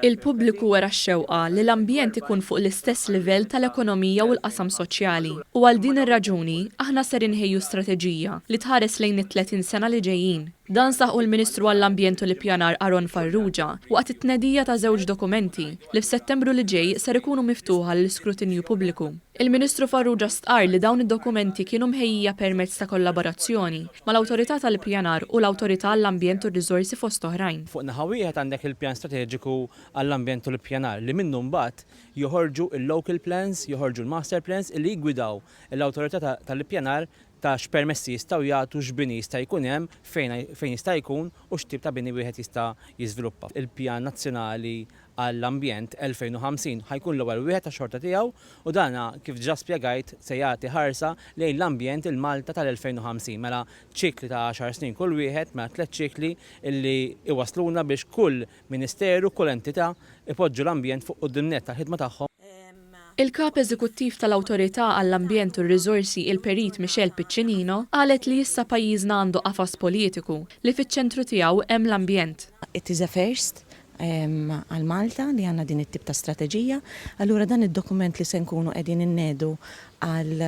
Il-pubbliku wara x-xewqa li l-ambjent ikun fuq l-istess livell tal-ekonomija u l-qasam soċjali. U għal din ir-raġuni aħna ser inħejju strateġija li tħares lejn it-30 sena li ġejjin. Dan saħu l-Ministru għall-Ambjent u l-Ippjanar Aron Farrugia waqt it-tnedija ta' żewġ dokumenti li f'Settembru li ġej ser ikunu miftuħa l-iskrutinju pubbliku. Il-Ministru Farrugia stqar li dawn id-dokumenti kienu mħejjija permezz ta' kollaborazzjoni mal-Awtorità tal-Ippjanar u l-Awtorità għall-Ambjent u r-Riżorsi fost oħrajn. Fuq naħa wieħed għandek il-pjan strateġiku għall-ambjent u l-ippjanar li minnu mbagħad joħorġu il-local plans, joħorġu l-master plans li jgwidaw l-Awtorità tal-Ippjanar ta' x'permessi jistgħu jagħtu x'bini jista' jkun hemm fejn jista' jkun u x'tip ta' bini wieħed jista' jiżviluppa. Il-Pjan Nazzjonali għall-Ambjent 2050 ħajkun l-ewwel wieħed tax-xorta tiegħu u dana kif ġa spjegajt se jagħti ħarsa lejn l-ambjent il-Malta tal-2050 mela ċikli ta' 10 snin kull wieħed mela 3 ċikli illi iwasluna biex kull ministeru, kull entità ipoġġu l-ambjent fuq quddiem-net tal-ħidma tagħhom. Il-kap eżekuttiv tal-Awtorità għall-Ambjent u r-Riżorsi il-Perit Michelle Piccinino qalet li issa pajjiżna għandu qafas politiku li fiċ-ċentru tiegħu hemm l-ambjent. It is a first għal Malta li għandna din it-tip ta' strateġija, allura dan id-dokument li se nkunu qegħdin innedu għal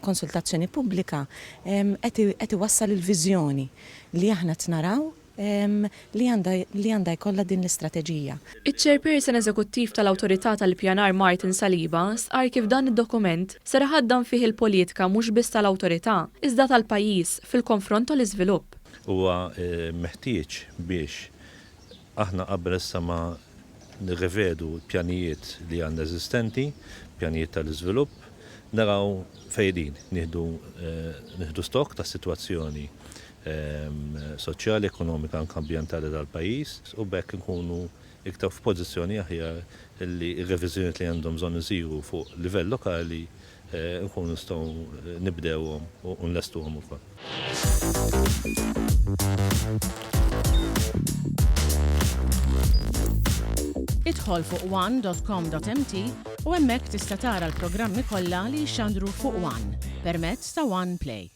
konsultazzjoni pubblika qed iwassal il-viżjoni li aħna tnaraw li għandha jkollha din l-istrateġija. Iċ-Chairperson Eżekuttiv tal-Awtorità tal-Ippjanar Martin Saliba stqar kif dan id-dokument ser ħaddan fih il-politika mhux biss tal-awtorità, iżda tal-pajjiż fil-konfront tal-iżvilupp. Huwa meħtieġ biex aħna qabel issa ma nirrevedu pjanijiet li għandna eżistenti, pjanijiet tal-iżvilupp, naraw fejdin, nieħdu stok ta' sitwazzjoni soċjali, ekonomika, anke ambjentali tal-pajjiż u bekk nkunu iktar f'pożizzjoni aħjar li r-reviżjonijiet li għandhom bżonn isiru fuq livell lokali nkunu nistgħu nibdewhom u nlestuhom ukoll. Idħol fuq one.com.mt u hemmhekk tista' tara l-programmi kollha li jxandru fuq One permezz ta' One Play.